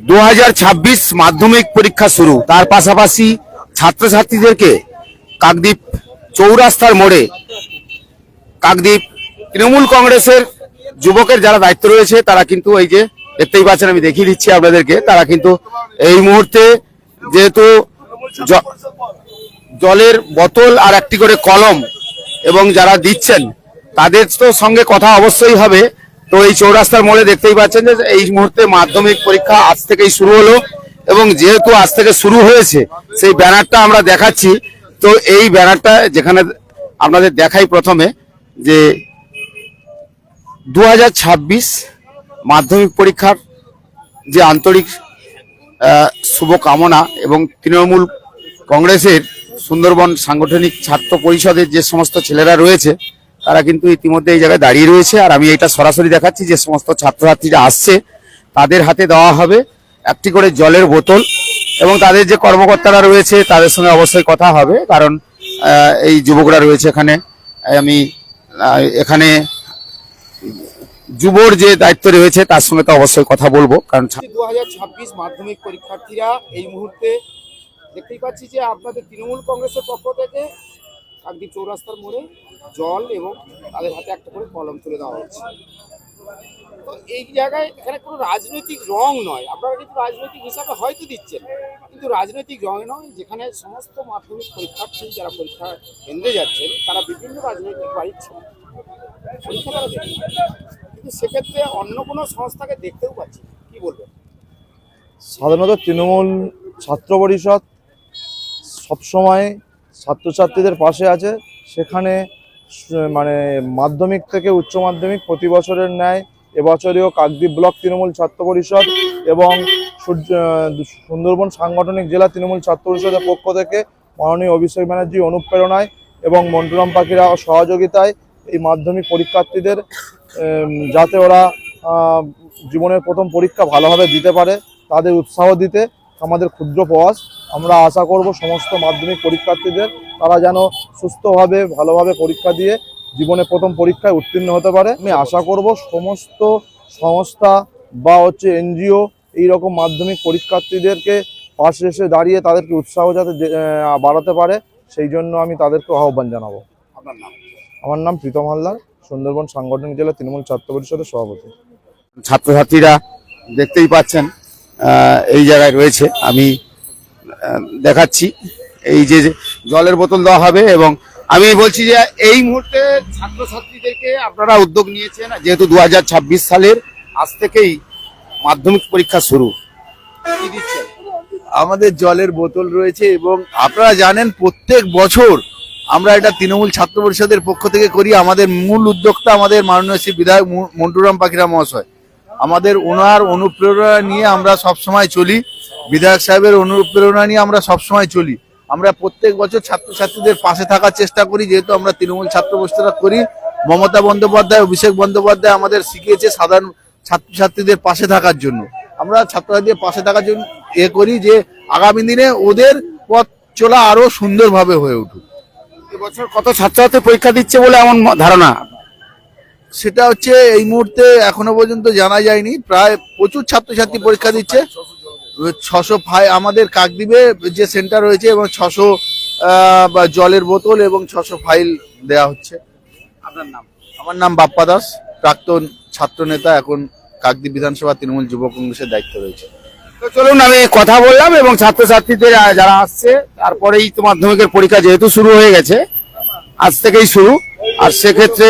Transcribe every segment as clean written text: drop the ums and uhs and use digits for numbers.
2026 মাধ্যমিক পরীক্ষা শুরু, তার পাশাপাশি ছাত্রছাত্রীদেরকে কাকদ্বীপ চৌরাস্তার মোড়ে কাকদ্বীপ তৃণমূল কংগ্রেসের যুবকের যারা দায়িত্ব রয়েছে তারা কিন্তু এই যে দেখতেই পাচ্ছেন, আমি দেখিয়ে দিচ্ছি আপনাদেরকে, তারা কিন্তু এই মুহূর্তে যেহেতু জলের বোতল আর একটি করে কলম এবং যারা দিচ্ছেন তাদের তো সঙ্গে কথা অবশ্যই হবে। তো এই চৌরাস্তার মোড়ে দেখতেই পাচ্ছেন যে এই মুহূর্তে মাধ্যমিক পরীক্ষা আজ থেকেই শুরু হলো এবং যেহেতু আজ থেকে শুরু হয়েছে সেই ব্যানারটা আমরা দেখাচ্ছি। তো এই ব্যানারটা যেখানে আপনাদের দেখাই প্রথমে যে 2026 মাধ্যমিক পরীক্ষার যে আন্তরিক শুভকামনা এবং তৃণমূল কংগ্রেসের সুন্দরবন সাংগঠনিক ছাত্র পরিষদের যে সমস্ত ছেলেরা রয়েছে তারা কিন্তু ইতিমধ্যে এই জায়গায় দাঁড়িয়ে রয়েছে। আর আমি এটা সরাসরি দেখাচ্ছি যে সমস্ত ছাত্রছাত্রীরা আসছে তাদের হাতে দেওয়া হবে একটি করে জলের বোতল এবং তাদের যে কর্মকর্তারা রয়েছে তাদের সঙ্গে অবশ্যই কথা হবে, কারণ এই যুবকরা রয়েছে এখানে। আমি এখানে যুবর যে দায়িত্ব রয়েছে তার সঙ্গে তো অবশ্যই কথা বলবো, কারণ 2026 মাধ্যমিক পরীক্ষার্থীরা এই মুহূর্তে দেখতেই পাচ্ছি যে আপনাদের তৃণমূল কংগ্রেসের পক্ষ থেকে কাকদ্বীপ চৌরাস্তার মোড়ে জল এবং তাদের হাতে একটা করে কলম তুলে দেওয়া হচ্ছে। তো এই জায়গায় এখানে কোনো রাজনৈতিক রং নয়, আপনারা কিন্তু রাজনৈতিক হিসাবে হয়তো দিচ্ছেন, কিন্তু রাজনৈতিক রং নয়। যেখানে সমস্ত মাধ্যমিক পরীক্ষার্থী যারা পরীক্ষা কেন্দ্রে যাচ্ছেন তারা বিভিন্ন রাজনৈতিক বাড়ির পরীক্ষা তারা দেখেন, কিন্তু সেক্ষেত্রে অন্য কোনো সংস্থাকে দেখতেও পাচ্ছি, কি বলবেন? সাধারণত তৃণমূল ছাত্র পরিষদ সবসময় ছাত্রছাত্রীদের পাশে আছে। সেখানে মানে মাধ্যমিক থেকে উচ্চ মাধ্যমিক প্রতি বছরের ন্যায় এবছরেও কাকদ্বীপ ব্লক তৃণমূল ছাত্র পরিষদ এবং সুন্দরবন সাংগঠনিক জেলা তৃণমূল ছাত্র পরিষদের পক্ষ থেকে মাননীয় অভিষেক ব্যানার্জি অনুপ্রেরণায় এবং মন্টুরাম পাখিরা সহযোগিতায় এই মাধ্যমিক পরীক্ষার্থীদের যাতে ওরা জীবনের প্রথম পরীক্ষা ভালোভাবে দিতে পারে তাদের উৎসাহ দিতে আমাদের ক্ষুদ্র প্রয়াস। আমরা আশা করব সমস্ত মাধ্যমিক পরীক্ষার্থীদের তারা যেন সুস্থভাবে ভালোভাবে পরীক্ষা দিয়ে জীবনে প্রথম পরীক্ষায় উত্তীর্ণ হতে পারে। আমি আশা করব সমস্ত সংস্থা বা এনজিও এইরকম মাধ্যমিক পরীক্ষার্থীদেরকে পাশে এসে দাঁড়িয়ে তাদেরকে উৎসাহ যাতে বাড়াতে পারে সেই জন্য আমি তাদেরকে আহ্বান জানাবো। আপনার নাম? আমার নাম প্রীতম হালদার, সুন্দরবন সাংগঠনিক জেলা তৃণমূল ছাত্র পরিষদের সভাপতি। ছাত্রছাত্রীরা দেখতেই পাচ্ছেন এই জায়গায় রয়েছে, আমি দেখাচ্ছি এই যে জলের বোতল দেওয়া হবে এবং আমি বলছি যে এই মুহূর্তে ছাত্রছাত্রীদেরকে আপনারা উদ্যোগ নিয়েছেন যেহেতু 2026 সালের আজ থেকেই মাধ্যমিক পরীক্ষা শুরু, কি দিচ্ছেন? আমাদের জলের বোতল রয়েছে এবং আপনারা জানেন প্রত্যেক বছর আমরা এটা তৃণমূল ছাত্র পরিষদের পক্ষ থেকে করি। আমাদের মূল উদ্যোক্তা আমাদের মাননীয় শ্রী বিধায়ক মন্টুরাম পাখিরা মহাশয়, আমাদের ওনার অনুপ্রেরণা নিয়ে আমরা সবসময় চলি, বিধায়ক সাহেবের অনুপ্রেরণা নিয়ে আমরা সবসময় চলি। আমরা প্রত্যেক বছর ছাত্রছাত্রীদের পাশে থাকার চেষ্টা করি, যেহেতু আমরা তৃণমূল ছাত্র পরিষদ করি। মমতা বন্দ্যোপাধ্যায়, অভিষেক বন্দ্যোপাধ্যায় আমাদের শিখিয়েছে সাধারণ ছাত্রছাত্রীদের পাশে থাকার জন্য। আমরা ছাত্রছাত্রীদের পাশে থাকার জন্য করি যে আগামী দিনে ওদের পথ চলা আরো সুন্দরভাবে হয়ে উঠুক। এবছর কত ছাত্রছাত্রী পরীক্ষা দিচ্ছে বলে এমন ধারণা? সেটা হচ্ছে এই মুহূর্তে এখনো পর্যন্ত জানা যায়নি, প্রায় প্রচুর ছাত্রছাত্রী পরীক্ষা দিচ্ছে। 600 আমাদের কাকদ্বীপে যে সেন্টার রয়েছে এবং 600 জলের বোতল এবং 600 ফাইল দেওয়া হচ্ছে। আপনার নাম? আমার নাম বাপ্পা দাস, প্রাক্তন ছাত্র নেতা, এখন কাকদ্বীপ বিধানসভা তৃণমূল যুব কংগ্রেসের দায়িত্ব রয়েছে। তো চলুন, আমি কথা বললাম এবং ছাত্রছাত্রীদের যারা আসছে তারপরেই তো মাধ্যমিকের পরীক্ষা যেহেতু শুরু হয়ে গেছে আজ থেকেই শুরু, আর সেক্ষেত্রে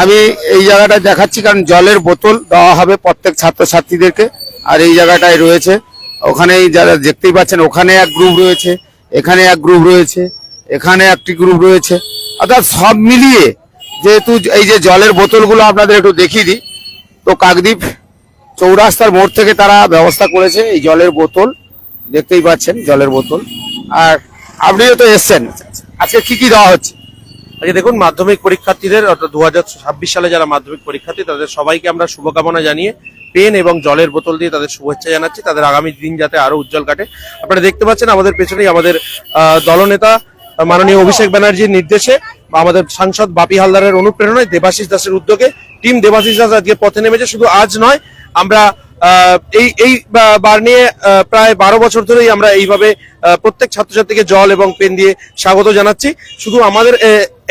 আমি এই জায়গাটা দেখাচ্ছি কারণ জলের বোতল দেওয়া হবে প্রত্যেক ছাত্রছাত্রীদেরকে। আর এই জায়গাটায় রয়েছে, ওখানেই যারা দেখতেই পাচ্ছেন ওখানে এক গ্রুপ রয়েছে, এখানে এক গ্রুপ রয়েছে, এখানে একটি গ্রুপ রয়েছে, অর্থাৎ সব মিলিয়ে যেহেতু এই যে জলের বোতলগুলো আপনাদের একটু দেখিয়ে দিই। তো কাকদ্বীপ চৌরাস্তার মোড় থেকে তারা ব্যবস্থা করেছে এই জলের বোতল, দেখতেই পাচ্ছেন জলের বোতল। আর আপনিও তো এসছেন, আজকে কি কি দেওয়া হচ্ছে? আজকে দেখুন মাধ্যমিক পরীক্ষার্থীদের অর্থাৎ 2026 সালে যারা মাধ্যমিক পরীক্ষার্থী তাদের সবাইকে আমরা শুভকামনা জানিয়ে পেন এবং জলের বোতল দিয়ে তাদের শুভেচ্ছা জানাচ্ছি, তাদের আগামী দিন যাতে আরো উজ্জ্বল কাটে। আপনারা দেখতে পাচ্ছেন আমাদের পেছনেই আমাদের দলনেতা মাননীয় অভিষেক ব্যানার্জির নির্দেশে বা আমাদের সাংসদ বাপি হালদারের অনুপ্রেরণায় দেবাশিস দাসের উদ্যোগে টিম দেবাশিস দাস আজকে পথে নেমেছে। শুধু আজ নয়, আমরা এই বার নিয়ে প্রায় 12 বছর ধরেই আমরা এইভাবে প্রত্যেক ছাত্রছাত্রীকে জল এবং পেন দিয়ে স্বাগত জানাচ্ছি। শুধু আমাদের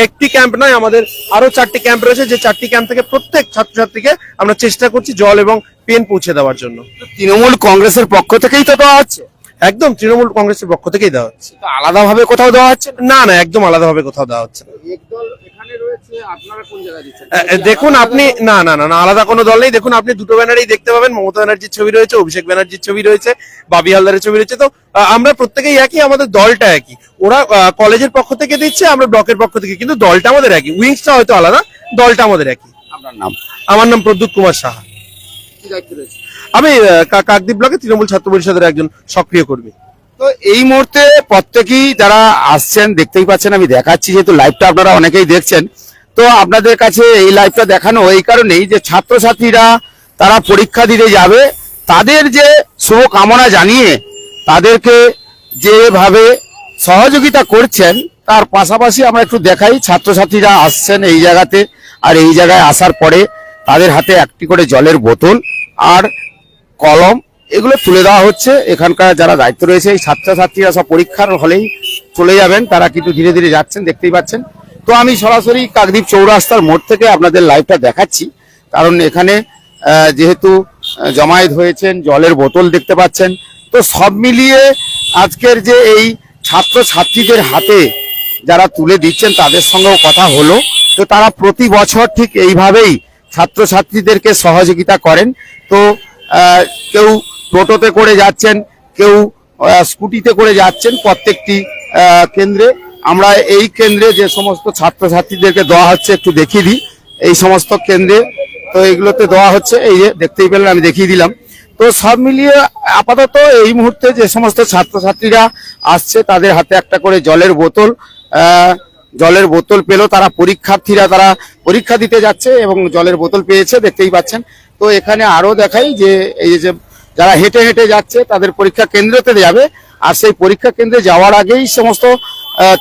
একটি ক্যাম্প নয়, আমাদের আরো 4টি ক্যাম্প রয়েছে, যে 4টি ক্যাম্প থেকে প্রত্যেক ছাত্রছাত্রীকে আমরা চেষ্টা করছি জল এবং পেন পৌঁছে দেওয়ার জন্য। তৃণমূল কংগ্রেসের পক্ষ থেকেই তো দেওয়া হচ্ছে, একদম তৃণমূল কংগ্রেসের পক্ষ থেকেই দেওয়া হচ্ছে। তো আলাদাভাবে কোথাও দেওয়া হচ্ছে না? না না, একদম আলাদাভাবে কোথাও দেওয়া হচ্ছে না। একদল এখানে রয়েছে, আপনারা কোন জায়গায় দিচ্ছেন? দেখুন আপনি, না না না না, আলাদা কোনো দল নেই। দেখুন আপনি দুটো ব্যানারেই দেখতে পাবেন, মমতা ব্যানার্জির ছবি রয়েছে, অভিষেক ব্যানার্জির ছবি রয়েছে, বাবি হালদারের ছবি রয়েছে। তো আমরা প্রত্যেকেই একই, আমাদের দলটা একই। ওরা কলেজের পক্ষ থেকে দিচ্ছে, আমরা ব্লকের পক্ষ থেকে, কিন্তু দলটা আমাদের একই। উইংসটা হয়তো আলাদা, দলটা আমাদের একই। আপনার নাম? আমার নাম প্রদ্যুৎ কুমার সাহা। কি দায়িত্ব রয়েছে? আমি কাকদ্বীপ ব্লকে তৃণমূল ছাত্র পরিষদের একজন সক্রিয় কর্মী। তো এই মুহূর্তে প্রত্যেকেই যারা আসছেন দেখতেই পাচ্ছেন, আমি দেখাচ্ছি যেহেতু লাইভটা আপনারা অনেকেই দেখছেন। তো আপনাদের কাছে এই লাইভটা দেখানো এই কারণেই যে ছাত্রছাত্রীরা তারা পরীক্ষা দিতে যাবে, তাদের যে শুভ কামনা জানিয়ে তাদেরকে যেভাবে সহযোগিতা করছেন, তার পাশাপাশি আমরা একটু দেখাই ছাত্রছাত্রীরা আসছেন এই জায়গাতে। আর এই জায়গায় আসার পরে তাদের হাতে একটি করে জলের বোতল আর কলম এগুলো তুলে দেওয়া হচ্ছে। এখানকার যারা দায়িত্ব রয়েছে, এই ছাত্রছাত্রীরা সব পরীক্ষার হলেই চলে যাবেন, তারা কিন্তু ধীরে ধীরে যাচ্ছেন, দেখতেই পাচ্ছেন। তো আমি সরাসরি কাকদ্বীপ চৌরাস্তার মোড় থেকে আপনাদের লাইভটা দেখাচ্ছি, কারণ এখানে যেহেতু জমায়েত হয়েছেন, জলের বোতল দেখতে পাচ্ছেন। তো সব মিলিয়ে আজকের যে এই ছাত্রছাত্রীদের হাতে যারা তুলে দিচ্ছেন তাদের সঙ্গেও কথা হলো। তো তারা প্রতি বছর ঠিক এইভাবেই ছাত্রছাত্রীদেরকে সহযোগিতা করেন। তো কেউ টোটোতে করে যাচ্ছেন, কেউ স্কুটিতে করে যাচ্ছেন। প্রত্যেকটি কেন্দ্রে আমরা এই কেন্দ্রে যে সমস্ত ছাত্রছাত্রীদেরকে দেওয়া হচ্ছে একটু দেখিয়ে দিই। এই সমস্ত কেন্দ্রে তো এগুলোতে দেওয়া হচ্ছে, এই যে দেখতেই পেলেন, আমি দেখিয়ে দিলাম। তো সব মিলিয়ে আপাতত এই মুহূর্তে যে সমস্ত ছাত্রছাত্রীরা আসছে তাদের হাতে একটা করে জলের বোতল পেলো। তারা পরীক্ষার্থীরা তারা পরীক্ষা দিতে যাচ্ছে এবং জলের বোতল পেয়েছে, দেখতেই পাচ্ছেন। তো এখানে আরো দেখাই যে এই যে যারা হেঁটে হেঁটে যাচ্ছে তাদের পরীক্ষা কেন্দ্রতে যাবে। আর সেই পরীক্ষা কেন্দ্রে যাওয়ার আগেই সমস্ত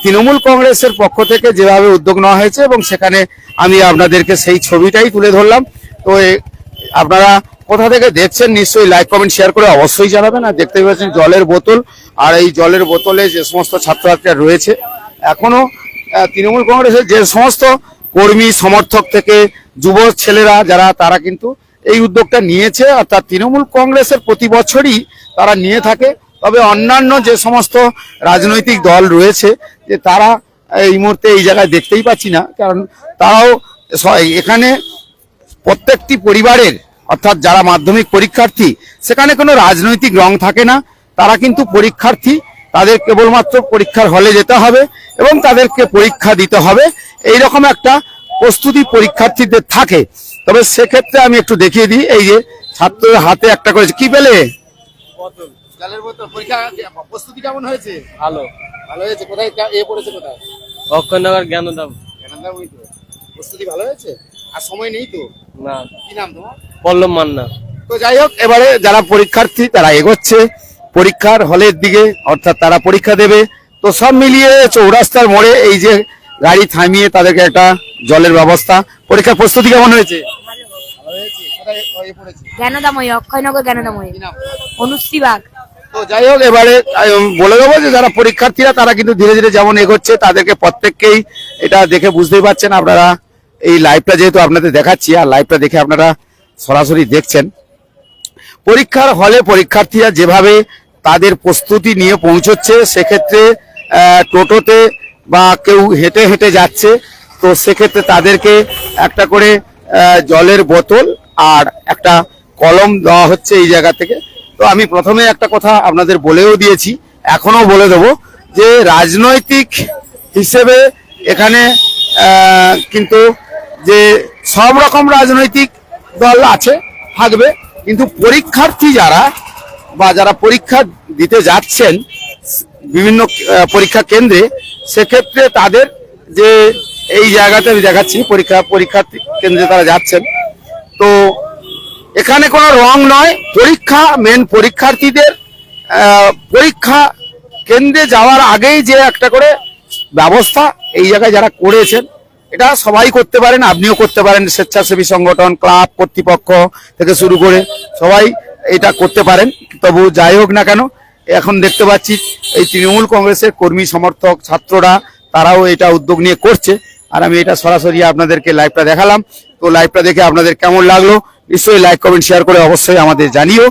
তৃণমূল কংগ্রেসের পক্ষ থেকে যেভাবে উদ্যোগ নেওয়া হয়েছে, এবং সেখানে আমি আপনাদেরকে সেই ছবিটাই তুলে ধরলাম। তো আপনারা কোথা থেকে দেখছেন নিশ্চয়ই লাইক কমেন্ট শেয়ার করে অবশ্যই জানাবেন। আর দেখতেই পাচ্ছেন জলের বোতল, আর এই জলের বোতলে যে সমস্ত ছাত্রছাত্রীরা রয়েছে, এখনো তৃণমূল কংগ্রেসের যে সমস্ত কর্মী সমর্থক থেকে যুব ছেলেরা যারা, তারা কিন্তু এই উদ্যোগটা নিয়েছে। অর্থাৎ তৃণমূল কংগ্রেসের প্রতি বছরই তারা নিয়ে থাকে। তবে অন্যান্য যে সমস্ত রাজনৈতিক দল রয়েছে, যে তারা এই মুহূর্তে এই জায়গায় দেখতেই পাচ্ছি না, কারণ তারাও এখানে প্রত্যেকটি পরিবারের, অর্থাৎ যারা মাধ্যমিক পরীক্ষার্থী, সেখানে কোনো রাজনৈতিক রং থাকে না। তারা কিন্তু পরীক্ষার্থী, তাদের কেবলমাত্র পরীক্ষার হলে যেতে হবে এবং তাদেরকে পরীক্ষা দিতে হবে, এইরকম একটা প্রস্তুতি পরীক্ষার্থীদের থাকে। তবে সেক্ষেত্রে আমি একটু দেখিয়ে দিই, এই যে ছাত্রদের হাতে একটা করে কি পেলে জলের বোতল। পরীক্ষা প্রস্তুতি কেমন হয়েছে? ভালো ভালো হয়েছে। কোথায় পড়েছে? কোথায়? অক্ষয়নগর জ্ঞানদাম। প্রস্তুতি ভালো হয়েছে। আর সময় নেই তো? না। কি নাম তোমার? পল্লব মান্না। তো যাই হোক, এবারে যারা পরীক্ষার্থী তারা এগোচ্ছে পরীক্ষার হলের দিকে, অর্থাৎ তারা পরীক্ষা দেবে। তো সব মিলিয়ে চৌরাস্তার মোড়ে এই যে গাড়ি থামিয়ে তাদেরকে একটা জলের ব্যবস্থা। পরীক্ষার প্রস্তুতি কেমন হয়েছে? জ্ঞানদাময়ী, অক্ষয়নগর জ্ঞানদাময়ী। অনুশ্রী বাগ। তো যাই হোক, এবারে বলে দেবো যে যারা পরীক্ষার্থীরা তারা কিন্তু ধীরে ধীরে যেমন এগোচ্ছে, তাদেরকে প্রত্যেককেই এটা দেখে বুঝতেই পারছেন আপনারা। এই লাইভটা যেহেতু আপনাদের দেখাচ্ছি, আর লাইভটা দেখে আপনারা সরাসরি দেখছেন, পরীক্ষার হলে পরীক্ষার্থীরা যেভাবে তাদের প্রস্তুতি নিয়ে পৌঁছচ্ছে, সেক্ষেত্রে টোটোতে বা কেউ হেঁটে হেঁটে যাচ্ছে, তো সেক্ষেত্রে তাদেরকে একটা করে জলের বোতল আর একটা কলম দেওয়া হচ্ছে এই জায়গা থেকে। তো আমি প্রথমে একটা কথা আপনাদের বলেও দিয়েছি, এখনো বলে দেবো যে রাজনৈতিক হিসেবে এখানে কিন্তু যে সব রকম রাজনৈতিক দল আছে, থাকবে, কিন্তু পরীক্ষার্থী যারা বা যারা পরীক্ষা দিতে যাচ্ছেন বিভিন্ন পরীক্ষা কেন্দ্রে, সেক্ষেত্রে তাদের যে এই জায়গাতে আমি দেখাচ্ছি পরীক্ষা কেন্দ্রে তারা যাচ্ছেন। তো এখানে কোনো রং নয়, পরীক্ষা মেন পরীক্ষার্থীদের পরীক্ষা কেন্দ্রে যাওয়ার আগেই যে একটা করে ব্যবস্থা এই জায়গায় যারা করেছেন, এটা সবাই করতে পারেন, আপনিও করতে পারেন। স্বেচ্ছাসেবী সংগঠন, ক্লাব কর্তৃপক্ষ থেকে শুরু করে সবাই এটা করতে পারেন। তবু যাই হোক না কেন, এখন দেখতে পাচ্ছি এই তৃণমূল কংগ্রেসের কর্মী সমর্থক ছাত্ররা তারাও এটা উদ্যোগ নিয়ে করছে। আর আমি এটা সরাসরি আপনাদেরকে লাইভটা দেখালাম। তো লাইভটা দেখে আপনাদের কেমন লাগলো নিশ্চয়ই লাইক কমেন্ট শেয়ার করে অবশ্যই আমাদের জানিও।